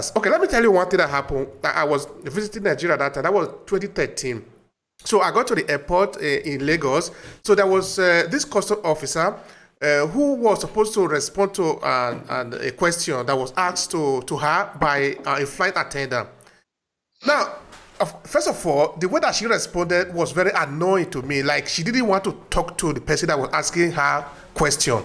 Okay, let me tell you one thing that happened. I was visiting Nigeria that time. That was 2013. So I got to the airport in Lagos. So there was this custom officer who was supposed to respond to a question that was asked to her by a flight attendant. Now, first of all, the way that she responded was very annoying to me. Like she didn't want to talk to the person that was asking her question.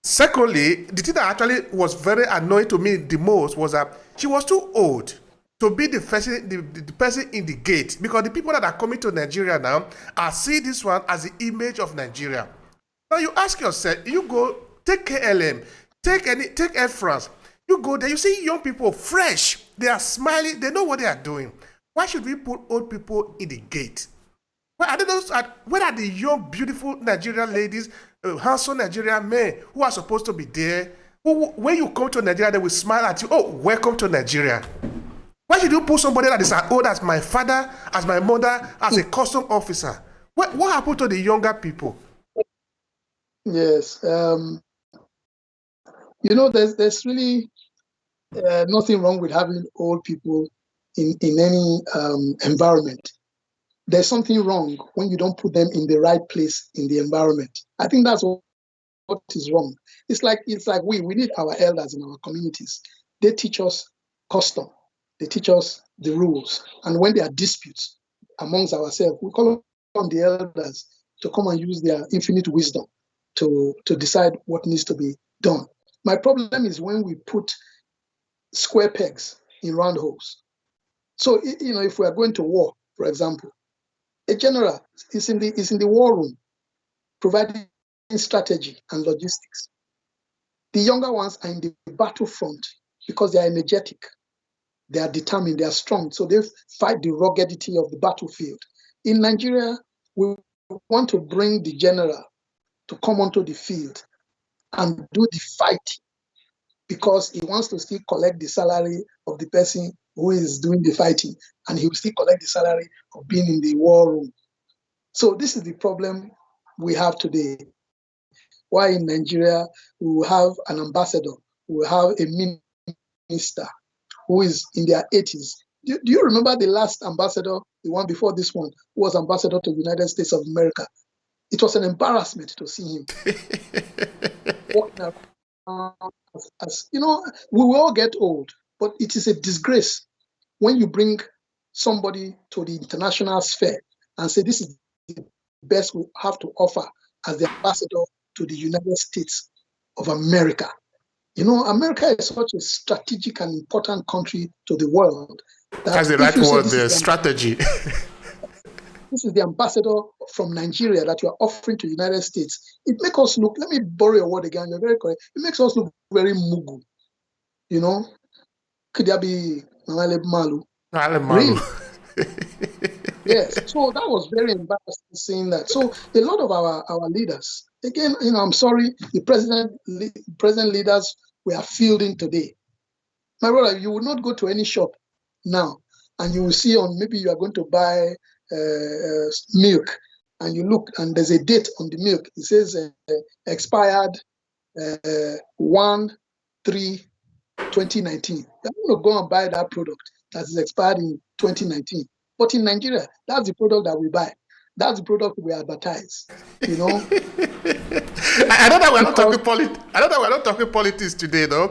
Secondly, the thing that actually was very annoying to me the most was that she was too old to be the person in the gate, because the people that are coming to Nigeria now are seeing this one as the image of Nigeria. Now you ask yourself, you go take KLM, take Air France, you go there, you see young people fresh, they are smiling, they know what they are doing. Why should we put old people in the gate? Where are the young, beautiful Nigerian ladies, handsome Nigerian men who are supposed to be there? When you come to Nigeria, they will smile at you. Oh, welcome to Nigeria. Why should you put somebody that is as old as my father, as my mother, as a custom officer? What happened to the younger people? Yes. There's really nothing wrong with having old people in any environment. There's something wrong when you don't put them in the right place in the environment. I think that's what is wrong. It's like we need our elders in our communities. They teach us custom. They teach us the rules. And when there are disputes amongst ourselves, we call on the elders to come and use their infinite wisdom to decide what needs to be done. My problem is when we put square pegs in round holes. So, if we are going to war, for example, a general is in the war room, providing strategy and logistics. The younger ones are in the battlefront because they are energetic, they are determined, they are strong, so they fight the ruggedity of the battlefield. In Nigeria, we want to bring the general to come onto the field and do the fighting because he wants to still collect the salary of the person who is doing the fighting, and he will still collect the salary of being in the war room. So this is the problem we have today. Why in Nigeria we will have an ambassador, we will have a minister who is in their 80s. Do you remember the last ambassador, the one before this one, who was ambassador to the United States of America? It was an embarrassment to see him walking around. We will all get old, but it is a disgrace when you bring somebody to the international sphere and say this is the best we have to offer as the ambassador to the United States of America. America is such a strategic and important country to the world. That's the right word there, strategy. This is the ambassador from Nigeria that you are offering to the United States. It makes us look, let me borrow your word again, you're very correct. It makes us look very mugu. Could there be Malu? Really? Yes. So that was very embarrassing seeing that. So a lot of our leaders, again, I'm sorry, the present leaders we are fielding today. My brother, you will not go to any shop now and you will see maybe you are going to buy milk and you look and there's a date on the milk. It says expired 1/3/2019. You're going to go and buy that product that is expired in 2019. But in Nigeria, that's the product that we buy. That's the product we advertise. I know that we're not talking politics. I know that we're not talking politics today, though.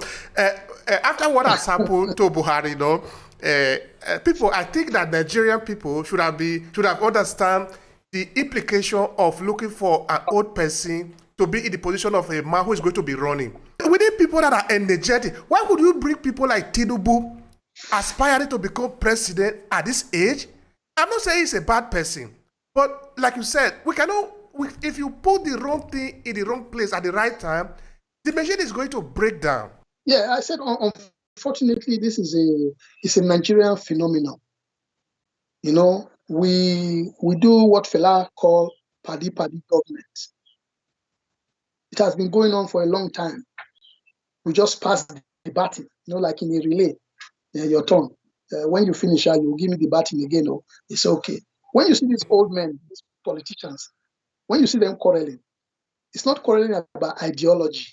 After what has happened to Buhari, people, I think that Nigerian people should have understand the implication of looking for an old person to be in the position of a man who is going to be running. We need people that are energetic. Why would you bring people like Tinubu aspiring to become president at this age? I'm not saying he's a bad person, but like you said, if you put the wrong thing in the wrong place at the right time, the machine is going to break down. Yeah, I said, unfortunately, this is a Nigerian phenomenon. We do what Fela call paddy government. It has been going on for a long time. We just passed the baton, like in a relay. Your turn. When you finish, you will give me the baton again. It's okay. When you see these old men, these politicians, when you see them quarreling, it's not quarreling about ideology.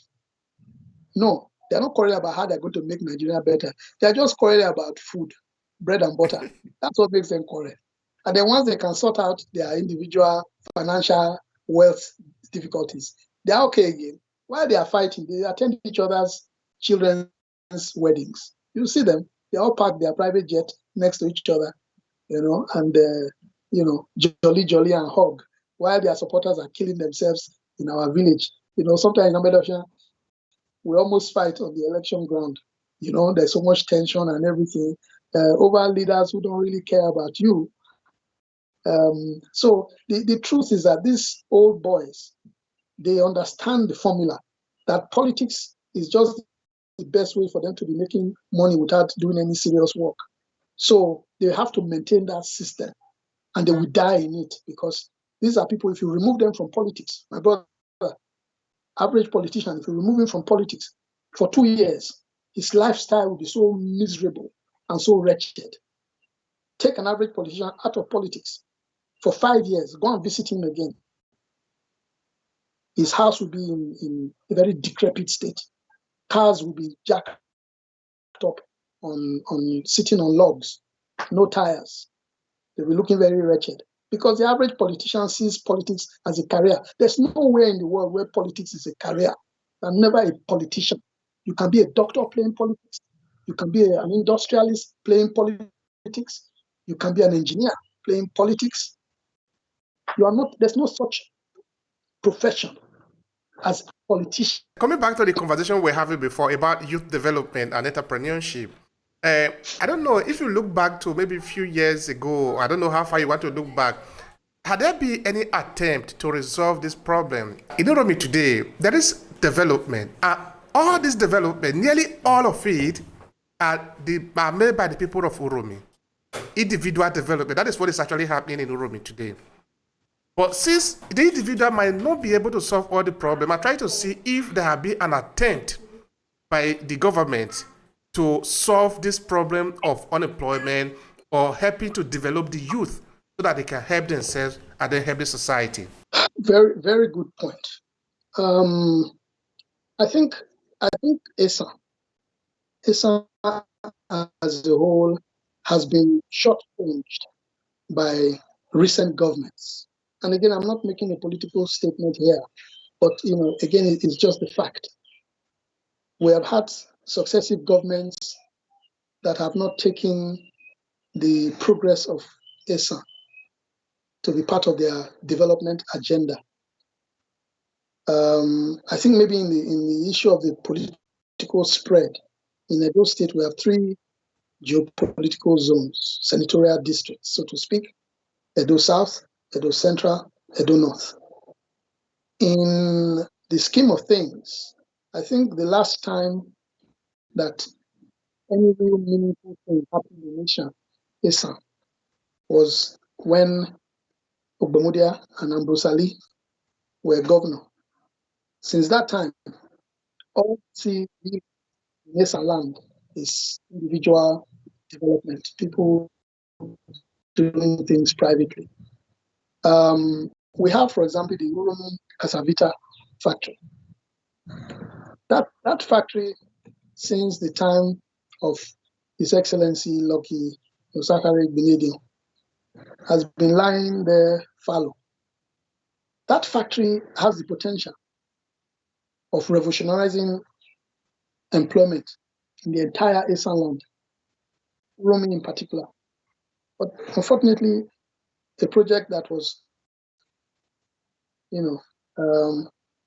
No, They're not quarreling about how they're going to make Nigeria better. They're just quarreling about food, bread and butter. That's what makes them quarrel. And then once they can sort out their individual financial wealth difficulties, they're okay again. While they are fighting, they attend each other's children's weddings. You see them, they all park their private jet next to each other, and jolly and hug, while their supporters are killing themselves in our village. Sometimes in Amedokhian, we almost fight on the election ground. There's so much tension and everything over leaders who don't really care about you. So the truth is that these old boys, they understand the formula that politics is just the best way for them to be making money without doing any serious work. So they have to maintain that system, and they will die in it, because these are people, if you remove them from politics, my brother, average politician, if you remove him from politics for 2 years, his lifestyle will be so miserable and so wretched. Take an average politician out of politics for 5 years, go and visit him again. His house will be in a very decrepit state. Cars will be jacked up on sitting on logs, no tires. They'll be looking very wretched, because the average politician sees politics as a career. There's nowhere in the world where politics is a career. I'm never a politician. You can be a doctor playing politics. You can be an industrialist playing politics. You can be an engineer playing politics. You are not. There's no such profession as a politician. Coming back to the conversation we were having before about youth development and entrepreneurship, I don't know if you look back to maybe a few years ago, I don't know how far you want to look back, had there been any attempt to resolve this problem? In Uromi today, there is development. All this development, nearly all of it, are made by the people of Uromi. Individual development, that is what is actually happening in Uromi today. But since the individual might not be able to solve all the problem, I try to see if there have been an attempt by the government to solve this problem of unemployment, or helping to develop the youth so that they can help themselves and then help the society. Very, very good point. I think Esan as a whole has been shortchanged by recent governments. And again, I'm not making a political statement here, but again, it's just the fact. We have had successive governments that have not taken the progress of Esan to be part of their development agenda. I think maybe in the issue of the political spread, in Edo State, we have 3 geopolitical zones, senatorial districts, so to speak: Edo South, Edo Central, Edo North. In the scheme of things, I think the last time that any real meaningful thing happened in the nation, Esan, was when Ojomoh and Ambrosali were governor. Since that time, all we see in Esan land is individual development, people doing things privately. We have, for example, the Uromi Casavita factory. That factory, since the time of His Excellency Lucky Osakari Benedio, has been lying there fallow. That factory has the potential of revolutionizing employment in the entire Esan land, Uromi in particular. But unfortunately, a project that was,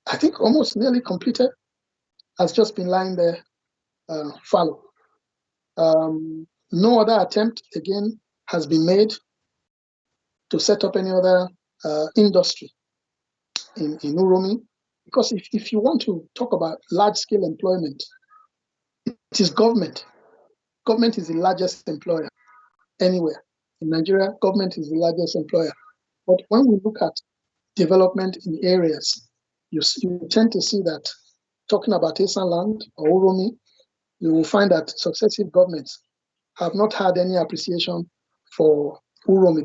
I think almost nearly completed, has just been lying there fallow. No other attempt, again, has been made to set up any other industry in Uromi, because if you want to talk about large-scale employment, it is government. Government is the largest employer anywhere. In Nigeria, government is the largest employer. But when we look at development in areas, you tend to see that, talking about Esan land or Uromi, you will find that successive governments have not had any appreciation for Uromi.